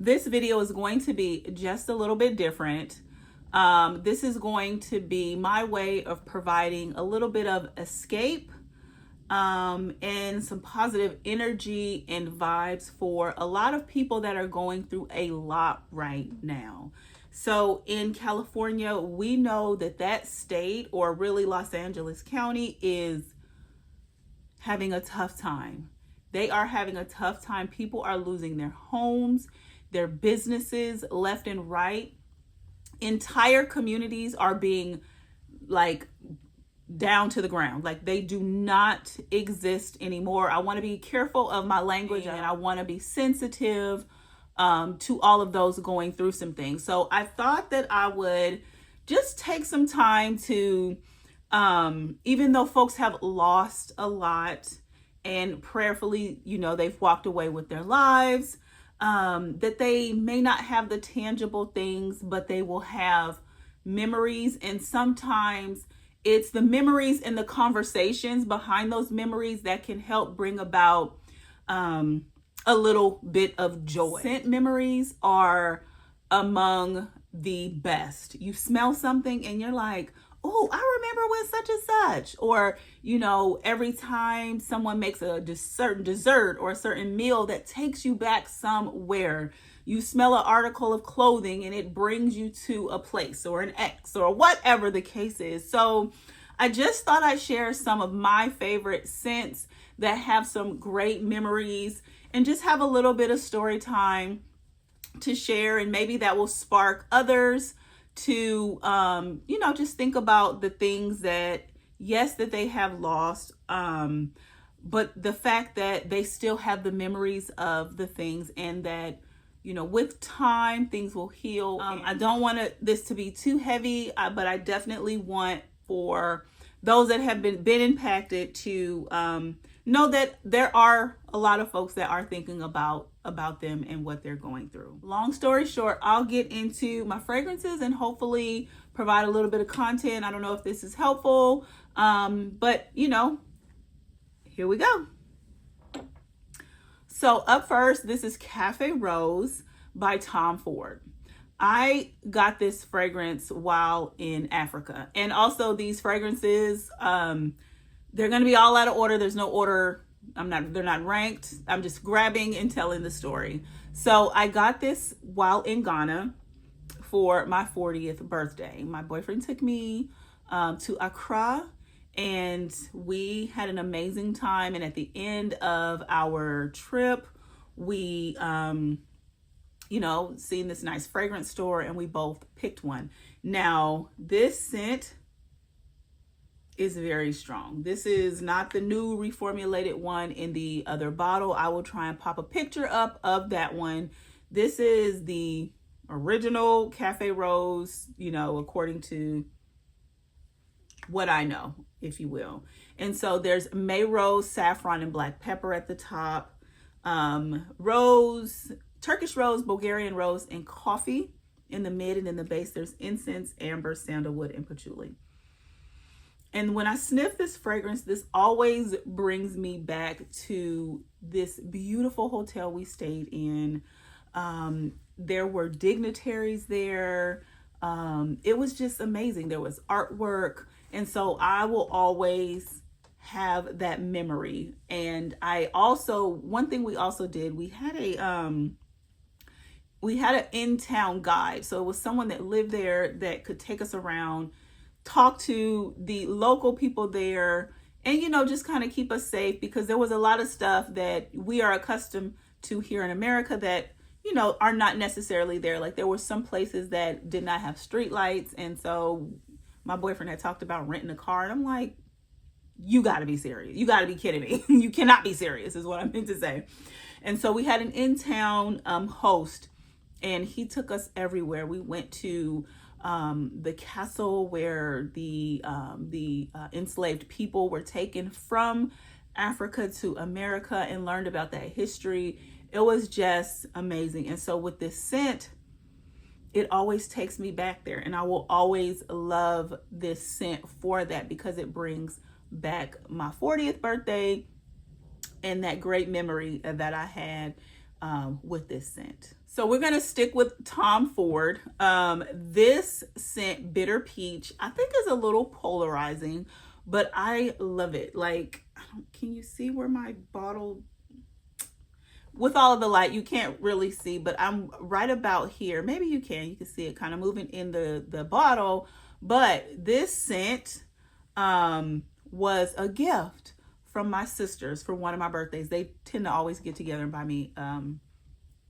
this video is going to be just a little bit different. This is going to be my way of providing a little bit of escape and some positive energy and vibes for a lot of people that are going through a lot right now. So in California, we know that state, or really Los Angeles County, is having a tough time. They are having a tough time. People are losing their homes, their businesses left and right. Entire communities are being like down to the ground. Like they do not exist anymore. I want to be careful of my language, and I want to be sensitive to all of those going through some things. So I thought that I would just take some time to, even though folks have lost a lot and prayerfully, they've walked away with their lives, that they may not have the tangible things, but they will have memories. And sometimes it's the memories and the conversations behind those memories that can help bring about a little bit of joy. Scent memories are among the best. You smell something and you're like, oh, I remember when such and such. Or, every time someone makes a certain dessert or a certain meal that takes you back somewhere, you smell an article of clothing and it brings you to a place or an ex or whatever the case is. So I just thought I'd share some of my favorite scents that have some great memories and just have a little bit of story time to share. And maybe that will spark others to, just think about the things that, yes, that they have lost, but the fact that they still have the memories of the things, and that, with time, things will heal. I don't want this to be too heavy, but I definitely want for those that have been impacted to know that there are a lot of folks that are thinking about them and what they're going through. Long story short, I'll get into my fragrances and hopefully provide a little bit of content. I don't know if this is helpful, but here we go. So up first, this is Cafe Rose by Tom Ford. I got this fragrance while in Africa. And also these fragrances, they're going to be all out of order. There's no order. They're not ranked. I'm just grabbing and telling the story. So I got this while in Ghana for my 40th birthday. My boyfriend took me to Accra, and we had an amazing time. And at the end of our trip, we, seen this nice fragrance store, and we both picked one. Now, this scent is very strong. This is not the new reformulated one in the other bottle. I will try and pop a picture up of that one. This is the original Cafe Rose, according to what I know, if you will. And so there's May Rose, saffron, and black pepper at the top. Rose, Turkish rose, Bulgarian rose, and coffee in the mid, and in the base there's incense, amber, sandalwood, and patchouli. And when I sniff this fragrance, this always brings me back to this beautiful hotel we stayed in. There were dignitaries there. It was just amazing. There was artwork. And so I will always have that memory. And one thing we also did, we had an in-town guide. So it was someone that lived there that could take us around, talk to the local people there, and, just kind of keep us safe, because there was a lot of stuff that we are accustomed to here in America that, are not necessarily there. Like there were some places that did not have street lights. And so my boyfriend had talked about renting a car, and I'm like, you gotta be serious. You gotta be kidding me. You cannot be serious is what I meant to say. And so we had an in-town host, and he took us everywhere. We went to the castle where the enslaved people were taken from Africa to America, and learned about that history. It was just amazing. And so with this scent, it always takes me back there, and I will always love this scent for that, because it brings back my 40th birthday and that great memory that I had with this scent. So we're gonna stick with Tom Ford. This scent, Bitter Peach, I think is a little polarizing, but I love it. Like, can you see where my bottle, with all of the light, you can't really see, but I'm right about here. Maybe you can see it kind of moving in the bottle. But this scent was a gift from my sisters for one of my birthdays. They tend to always get together and buy me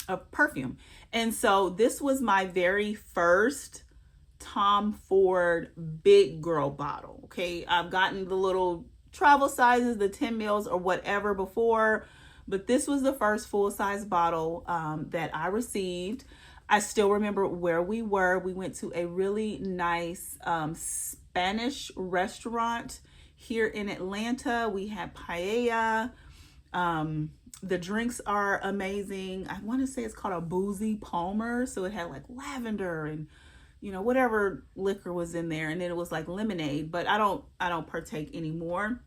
a perfume. And so this was my very first Tom Ford big girl bottle. Okay, I've gotten the little travel sizes, the 10 mils or whatever before, but this was the first full-size bottle that I received. I still remember where we were. We went to a really nice Spanish restaurant here in Atlanta. We had paella. The drinks are amazing. I want to say it's called a Boozy Palmer. So it had like lavender and, you know, whatever liquor was in there. And then it was like lemonade, but I don't partake anymore.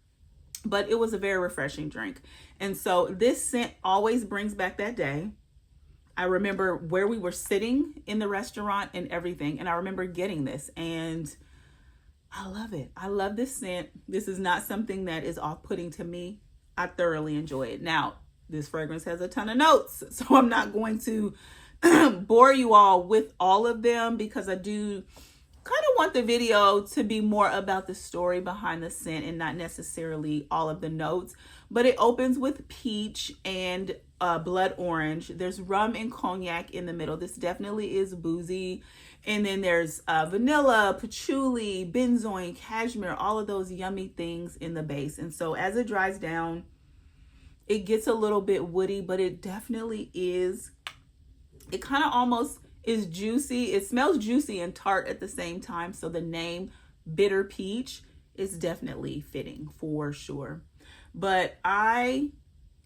But it was a very refreshing drink. And so this scent always brings back that day. I remember where we were sitting in the restaurant and everything. And I remember getting this and I love it. I love this scent. This is not something that is off-putting to me. I thoroughly enjoy it. Now, this fragrance has a ton of notes, so I'm not going to bore you all with all of them because I do kind of want the video to be more about the story behind the scent and not necessarily all of the notes. But it opens with peach and blood orange. There's rum and cognac in the middle. This definitely is boozy. And then there's vanilla, patchouli, benzoin, cashmere, all of those yummy things in the base. And so as it dries down, it gets a little bit woody, but it definitely is, it kind of almost is juicy. It smells juicy and tart at the same time. So the name Bitter Peach is definitely fitting for sure. But I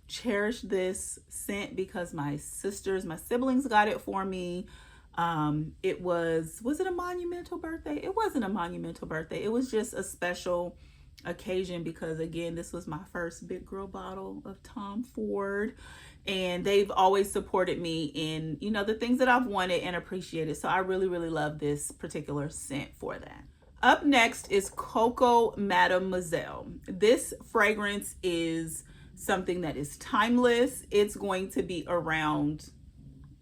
cherish this scent because my siblings got it for me. It was it a monumental birthday? It wasn't a monumental birthday. It was just a special occasion because again, this was my first big girl bottle of Tom Ford. And they've always supported me in, you know, the things that I've wanted and appreciated. So I really, really love this particular scent for that. Up next is Coco Mademoiselle. This fragrance is something that is timeless. It's going to be around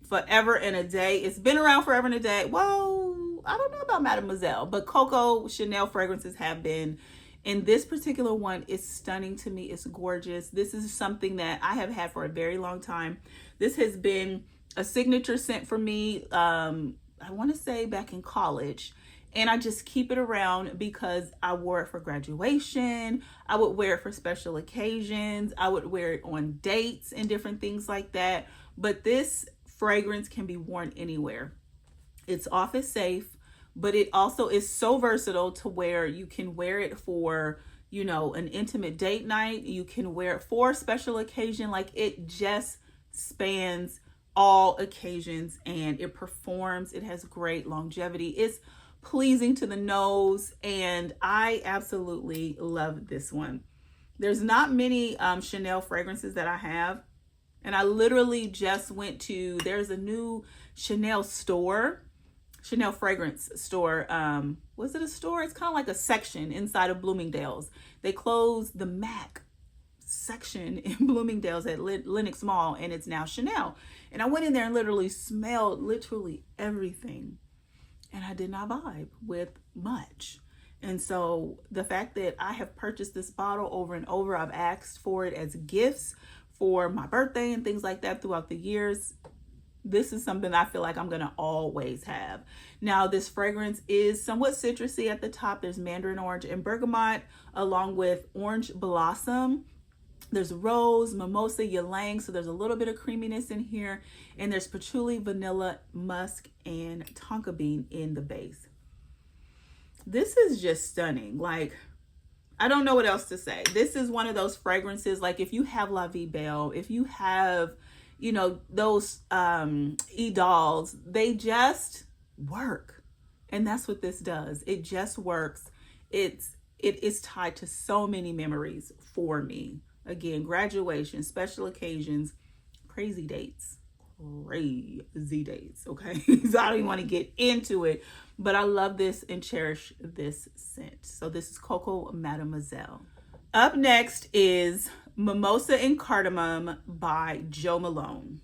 forever and a day. It's been around forever and a day. Well, I don't know about Mademoiselle, but Coco Chanel fragrances have been. And this particular one is stunning to me. It's gorgeous. This is something that I have had for a very long time. This has been a signature scent for me, I want to say back in college. And I just keep it around because I wore it for graduation. I would wear it for special occasions. I would wear it on dates and different things like that. But this fragrance can be worn anywhere. It's office safe. But it also is so versatile to where you can wear it for, you know, an intimate date night. You can wear it for a special occasion. Like it just spans all occasions and it performs. It has great longevity. It's pleasing to the nose and I absolutely love this one. There's not many Chanel fragrances that I have. And I literally just went to, there's a new Chanel store. Chanel fragrance store. Was it a store? It's kind of like a section inside of Bloomingdale's. They closed the MAC section in Bloomingdale's at Lenox Mall and it's now Chanel. And I went in there and literally smelled literally everything. And I did not vibe with much. And so the fact that I have purchased this bottle over and over, I've asked for it as gifts for my birthday and things like that throughout the years. This is something I feel like I'm going to always have. Now, this fragrance is somewhat citrusy at the top. There's mandarin orange and bergamot, along with orange blossom. There's rose, mimosa, ylang. So there's a little bit of creaminess in here. And there's patchouli, vanilla, musk, and tonka bean in the base. This is just stunning. Like, I don't know what else to say. This is one of those fragrances. Like if you have La Vie Belle, if you have, you know, those e-dolls, they just work. And that's what this does. It just works. It is tied to so many memories for me. Again, graduation, special occasions, crazy dates. crazy days, okay? So I don't even want to get into it, but I love this and cherish this scent. So this is Coco Mademoiselle. Up next is Mimosa and Cardamom by Joe Malone.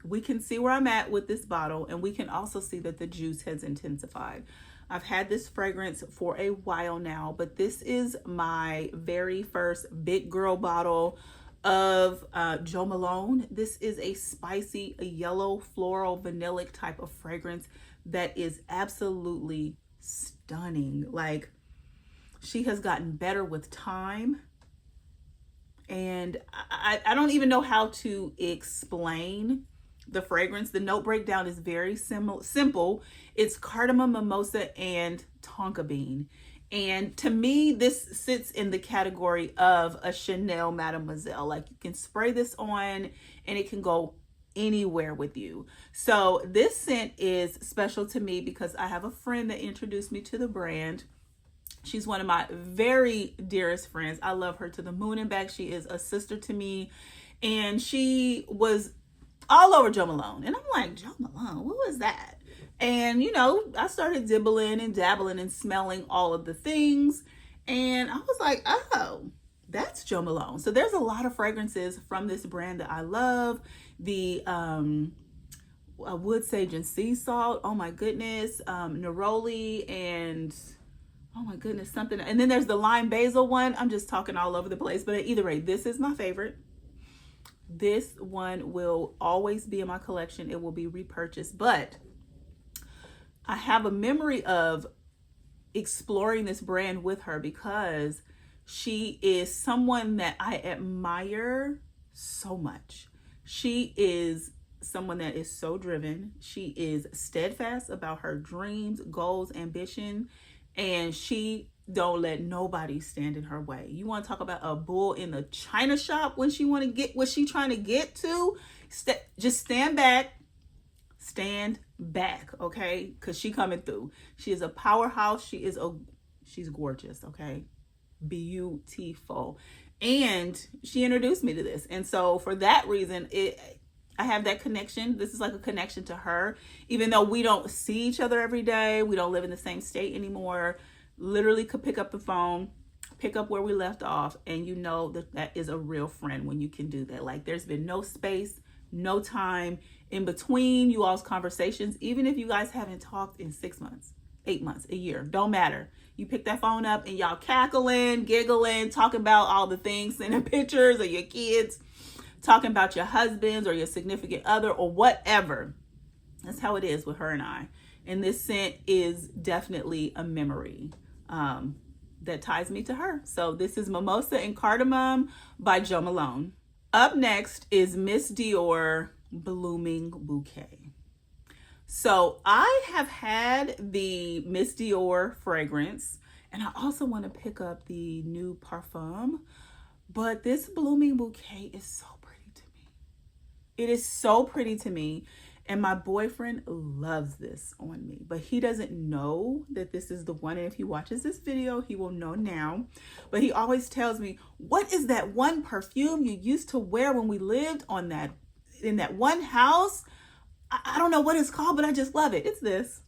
We can see where I'm at with this bottle, and we can also see that the juice has intensified. I've had this fragrance for a while now, but this is my very first big girl bottle of Joe Malone. This is a spicy, a yellow, floral, vanillic type of fragrance that is absolutely stunning. Like, she has gotten better with time. And I don't even know how to explain the fragrance. The note breakdown is very simple. It's cardamom, mimosa, and tonka bean. And to me, this sits in the category of a Chanel Mademoiselle. Like, you can spray this on and it can go anywhere with you. So this scent is special to me because I have a friend that introduced me to the brand. She's one of my very dearest friends. I love her to the moon and back. She is a sister to me. And she was all over Joe Malone. And I'm like, Joe Malone, what was that? And, you know, I started dibbling and dabbling and smelling all of the things. And I was like, oh, that's Joe Malone. So there's a lot of fragrances from this brand that I love. The wood sage and sea salt. Oh my goodness. Neroli and... oh my goodness, something. And then there's the lime basil one. I'm just talking all over the place. But at either rate, this is my favorite. This one will always be in my collection. It will be repurchased. But I have a memory of exploring this brand with her because she is someone that I admire so much. She is someone that is so driven. She is steadfast about her dreams, goals, ambition. And she don't let nobody stand in her way. You want to talk about a bull in the china shop when she want to get what she trying to get to? Just stand back, okay? Because she coming through. She is a powerhouse. She's gorgeous, okay? Beautiful. And she introduced me to this. And so for that reason, I have that connection. This is like a connection to her, even though we don't see each other every day. We don't live in the same state anymore. Literally could pick up the phone, pick up where we left off, and you know that that is a real friend when you can do that. Like, there's been no space, no time in between you all's conversations. Even if you guys haven't talked in 6 months, 8 months, a year, don't matter. You pick that phone up and y'all cackling, giggling, talking about all the things, sending pictures of your kids, talking about your husbands or your significant other or whatever. That's how it is with her and I. And this scent is definitely a memory that ties me to her. So this is Mimosa and Cardamom by Joe Malone. Up next is Miss Dior Blooming Bouquet. So I have had the Miss Dior fragrance, and I also want to pick up the new parfum. But this Blooming Bouquet is so pretty to me. It is so pretty to me. And my boyfriend loves this on me. But he doesn't know that this is the one. And if he watches this video, he will know now. But he always tells me, what is that one perfume you used to wear when we lived in that one house? I don't know what it's called, but I just love it. It's this.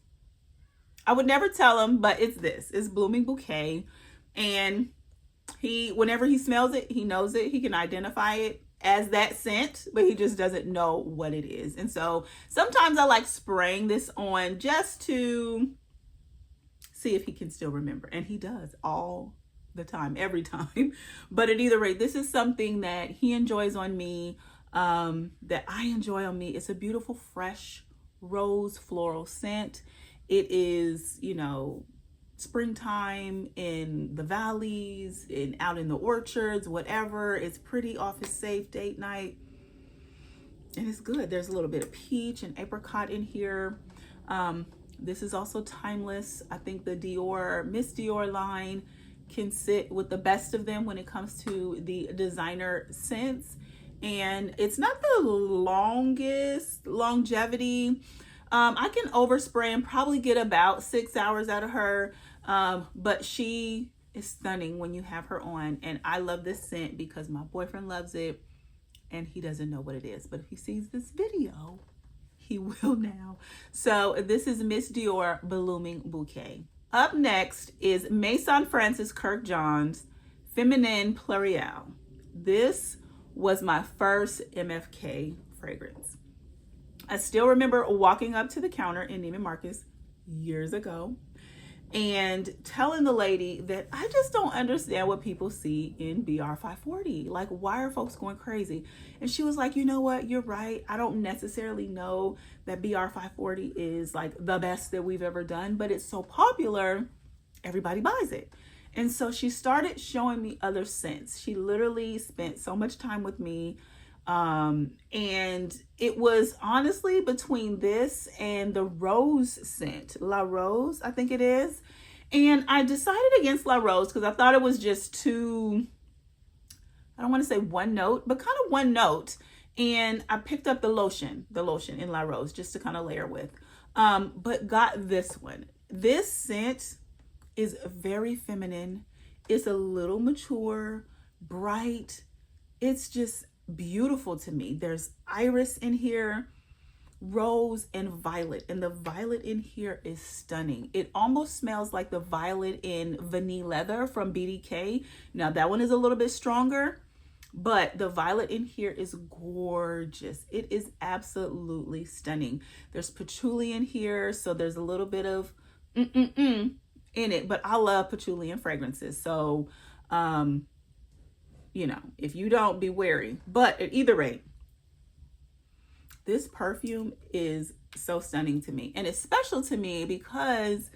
I would never tell him, but it's this. It's Blooming Bouquet. And whenever he smells it, he knows it. He can identify it as that scent, but he just doesn't know what it is. And so sometimes I like spraying this on just to see if he can still remember. And he does all the time, every time. But at either rate, this is something that he enjoys on me, that I enjoy on me. It's a beautiful, fresh rose floral scent. It is, you know, springtime in the valleys and out in the orchards, whatever. It's pretty, office safe, date night, and it's good. There's a little bit of peach and apricot in here. This is also timeless. I think the Miss Dior line can sit with the best of them when it comes to the designer scents. And it's not the longest longevity. I can overspray and probably get about 6 hours out of her. But she is stunning when you have her on. And I love this scent because my boyfriend loves it and he doesn't know what it is. But if he sees this video, he will now. So this is Miss Dior Blooming Bouquet. Up next is Maison Francis Kirk John's Feminine Plurial. This was my first MFK fragrance. I still remember walking up to the counter in Neiman Marcus years ago and telling the lady that I just don't understand what people see in BR 540. Like, why are folks going crazy? And she was like, you know what? You're right. I don't necessarily know that BR 540 is like the best that we've ever done, but it's so popular, everybody buys it. And so she started showing me other scents. She literally spent so much time with me. And it was honestly between this and the rose scent, La Rose, I think it is. And I decided against La Rose because I thought it was just too, I don't want to say one note, but kind of one note. And I picked up the lotion in La Rose just to kind of layer with, but got this one. This scent is very feminine. It's a little mature, bright. It's just beautiful to me. There's iris in here, rose, and violet, and the violet in here is stunning. It almost smells like the violet in Vanille Leather from BDK. Now that one is a little bit stronger, but the violet in here is gorgeous. It is absolutely stunning. There's patchouli in here, so there's a little bit of in it, but I love patchouli and fragrances, so you know, if you don't, be wary. But at either rate, this perfume is so stunning to me. And it's special to me because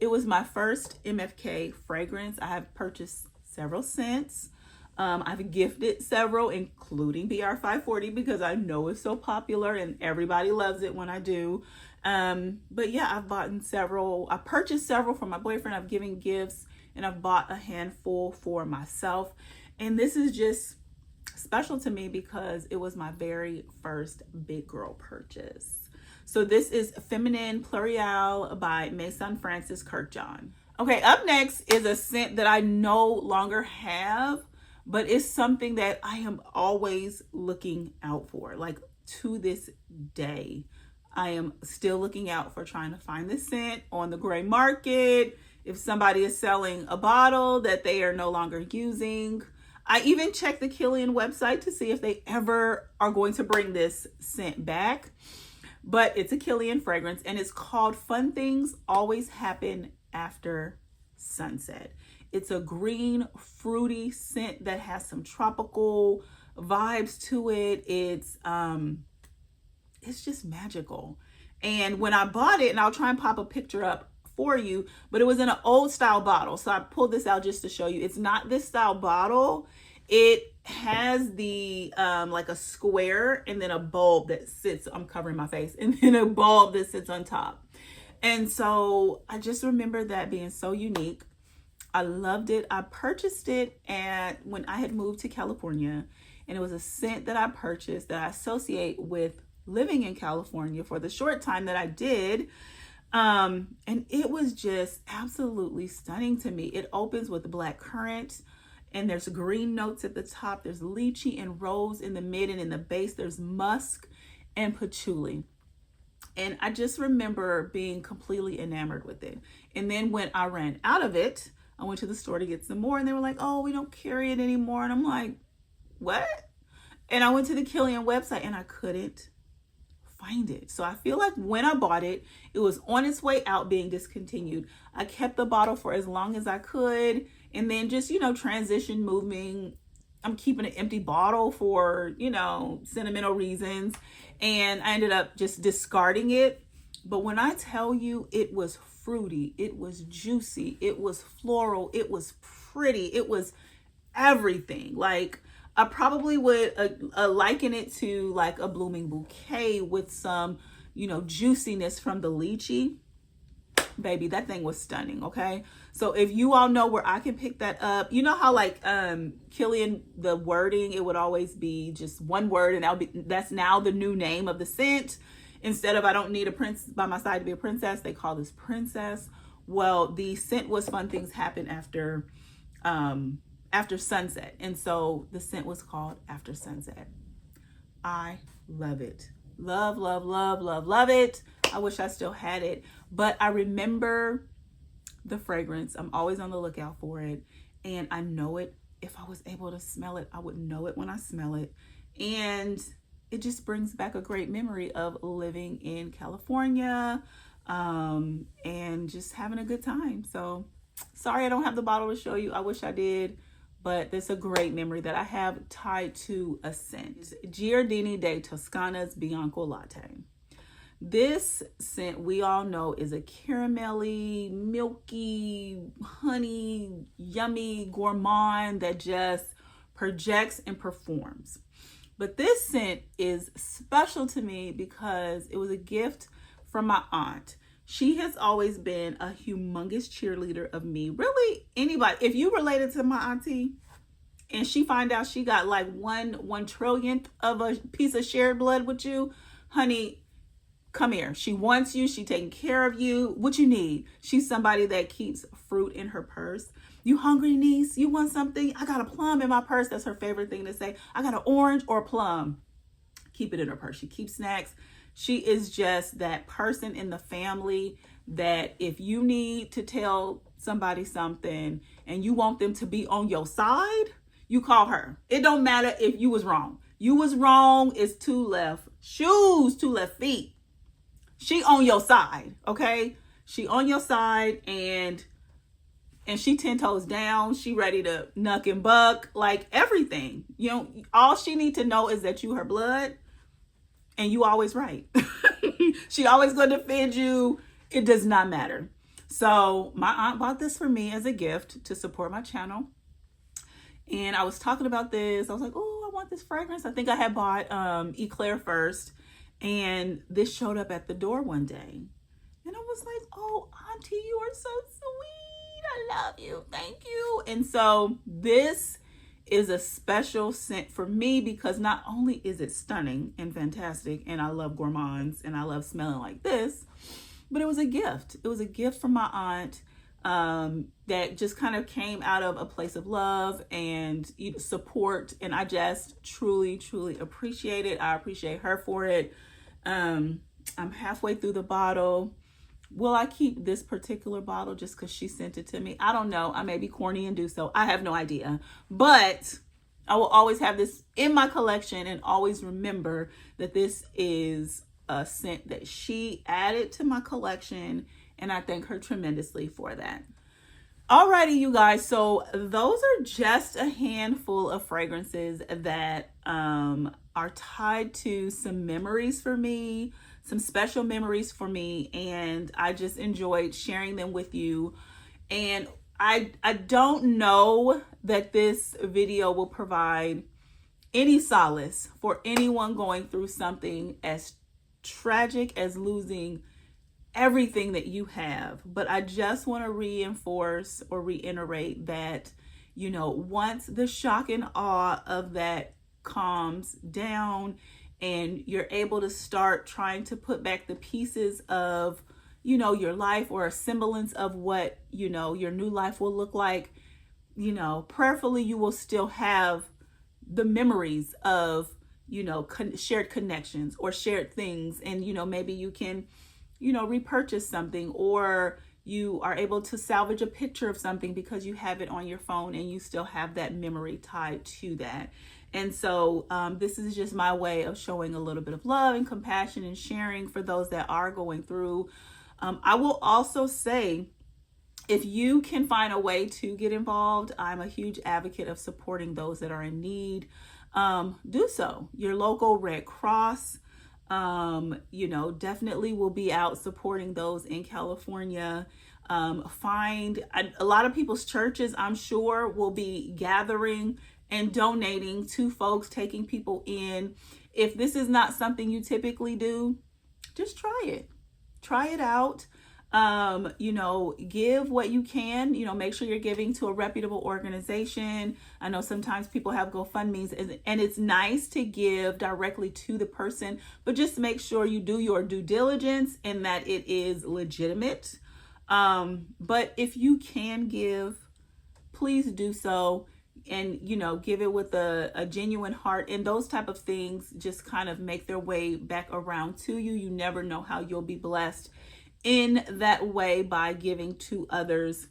it was my first MFK fragrance. I have purchased several scents. I've gifted several, including BR 540, because I know it's so popular and everybody loves it when I do. But yeah, I've bought several. I purchased several for my boyfriend. I've given gifts, and I've bought a handful for myself. And this is just special to me because it was my very first big girl purchase. So this is Feminine Plurial by Maison Francis Kirk John. Okay, up next is a scent that I no longer have, but it's something that I am always looking out for. Like, to this day, I am still looking out for trying to find this scent on the gray market. If somebody is selling a bottle that they are no longer using. I even checked the Killian website to see if they ever are going to bring this scent back. But it's a Killian fragrance, and it's called Fun Things Always Happen After Sunset. It's a green, fruity scent that has some tropical vibes to it. It's just magical. And when I bought it, and I'll try and pop a picture up for you, but it was in an old style bottle. So I pulled this out just to show you. It's not this style bottle. It has the like a square and then a bulb that sits, I'm covering my face, and then a bulb that sits on top. And so I just remember that being so unique. I loved it. I purchased it when I had moved to California, and it was a scent that I purchased that I associate with living in California for the short time that I did. And it was just absolutely stunning to me. It opens with black currant, and there's green notes at the top. There's lychee and rose in the mid, and in the base, there's musk and patchouli. And I just remember being completely enamored with it. And then when I ran out of it, I went to the store to get some more, and they were like, oh, we don't carry it anymore. And I'm like, what? And I went to the Killian website, and I couldn't find it. So I feel like when I bought it, it was on its way out being discontinued. I kept the bottle for as long as I could, and then just, transition moving. I'm keeping an empty bottle for, sentimental reasons. And I ended up just discarding it. But when I tell you, it was fruity, it was juicy, it was floral, it was pretty, it was everything. Like, I probably would liken it to like a blooming bouquet with some, juiciness from the lychee. Baby, that thing was stunning. Okay. So if you all know where I can pick that up, you know how like Killian, the wording, it would always be just one word, and that's now the new name of the scent. Instead of I don't need a prince by my side to be a princess, they call this princess. Well, the scent was Fun Things Happen After Sunset. And so the scent was called After Sunset. I love it. Love, love, love, love, love it. I wish I still had it, but I remember the fragrance. I'm always on the lookout for it, and I know it. If I was able to smell it, I would know it when I smell it. And it just brings back a great memory of living in California, and just having a good time. So sorry I don't have the bottle to show you. I wish I did, but it's a great memory that I have tied to a scent. Giardini de Toscana's Bianco Latte. This scent, we all know, is a caramelly, milky, honey, yummy gourmand that just projects and performs. But this scent is special to me because it was a gift from my aunt. She has always been a humongous cheerleader of me. Really, anybody, if you related to my auntie and she find out she got like one trillionth of a piece of shared blood with you, honey, come here. She wants you. She taking care of you. What you need? She's somebody that keeps fruit in her purse. You hungry, niece? You want something? I got a plum in my purse. That's her favorite thing to say. I got an orange or a plum. Keep it in her purse. She keeps snacks. She is just that person in the family that if you need to tell somebody something and you want them to be on your side, you call her. It don't matter if you was wrong. You was wrong. It's two left shoes, two left feet. She on your side, okay? She on your side, and she 10 toes down. She ready to knuck and buck, like everything. You know, all she need to know is that you her blood, and you always right. She always gonna defend you. It does not matter. So my aunt bought this for me as a gift to support my channel. And I was talking about this. I was like, oh, I want this fragrance. I think I had bought Eclair first. And this showed up at the door one day. And I was like, oh, auntie, you are so sweet. I love you. Thank you. And so this is a special scent for me because not only is it stunning and fantastic, and I love gourmands and I love smelling like this, but it was a gift. It was a gift from my aunt that just kind of came out of a place of love and support. And I just truly, truly appreciate it. I appreciate her for it. I'm halfway through the bottle. Will I keep this particular bottle just because she sent it to me? I don't know. I may be corny and do so. I have no idea. But I will always have this in my collection and always remember that this is a scent that she added to my collection. And I thank her tremendously for that. Alrighty, you guys. So those are just a handful of fragrances that are tied to some memories for me, some special memories for me, and I just enjoyed sharing them with you. And I don't know that this video will provide any solace for anyone going through something as tragic as losing everything that you have, but I just want to reinforce or reiterate that, you know, once the shock and awe of that calms down and you're able to start trying to put back the pieces of, you know, your life or a semblance of what, you know, your new life will look like, you know, prayerfully you will still have the memories of, you know, shared connections or shared things. And, you know, maybe you can, you know, repurchase something, or you are able to salvage a picture of something because you have it on your phone and you still have that memory tied to that. And so this is just my way of showing a little bit of love and compassion and sharing for those that are going through. I will also say, if you can find a way to get involved, I'm a huge advocate of supporting those that are in need. Do so. Your local Red Cross, you know, definitely will be out supporting those in California. Find a lot of people's churches, I'm sure, will be gathering and donating to folks, taking people in. If this is not something you typically do, just try it. Try it out. You know, give what you can, you know, make sure you're giving to a reputable organization. I know sometimes people have GoFundMes and it's nice to give directly to the person, but just make sure you do your due diligence and that it is legitimate. But if you can give, please do so. and you know, give it with a genuine heart, and those type of things just kind of make their way back around to you. You never know how you'll be blessed in that way by giving to others.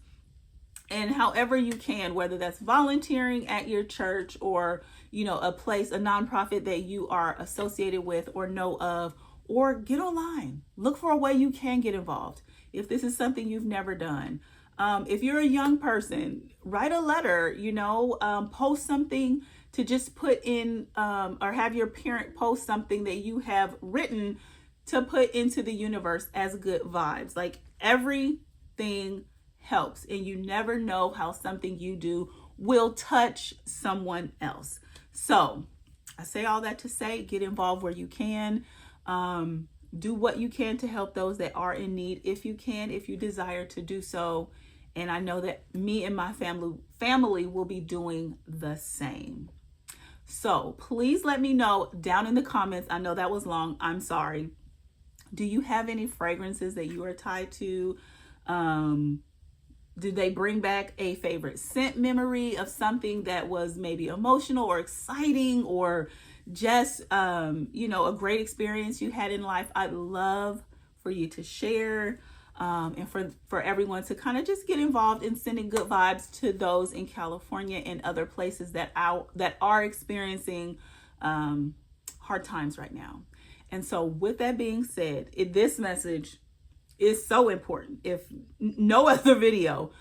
And however you can, whether that's volunteering at your church or, you know, a place, a nonprofit that you are associated with or know of, or get online, look for a way you can get involved. If this is something you've never done, if you're a young person, write a letter, you know, post something to just put in, or have your parent post something that you have written to put into the universe as good vibes. Like, everything helps, and you never know how something you do will touch someone else. So I say all that to say, get involved where you can. Do what you can to help those that are in need, if you can, if you desire to do so. And I know that me and my family will be doing the same. So please let me know down in the comments. I know that was long. I'm sorry. Do you have any fragrances that you are tied to? Did they bring back a favorite scent memory of something that was maybe emotional or exciting, or just, you know, a great experience you had in life? I'd love for you to share, and for everyone to kind of just get involved in sending good vibes to those in California and other places that are experiencing hard times right now. And so with that being said, this message is so important. If no other video,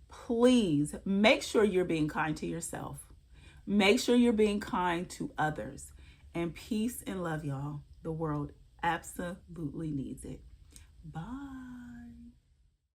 please make sure you're being kind to yourself. Make sure you're being kind to others. And peace and love, y'all. The world absolutely needs it. Bye.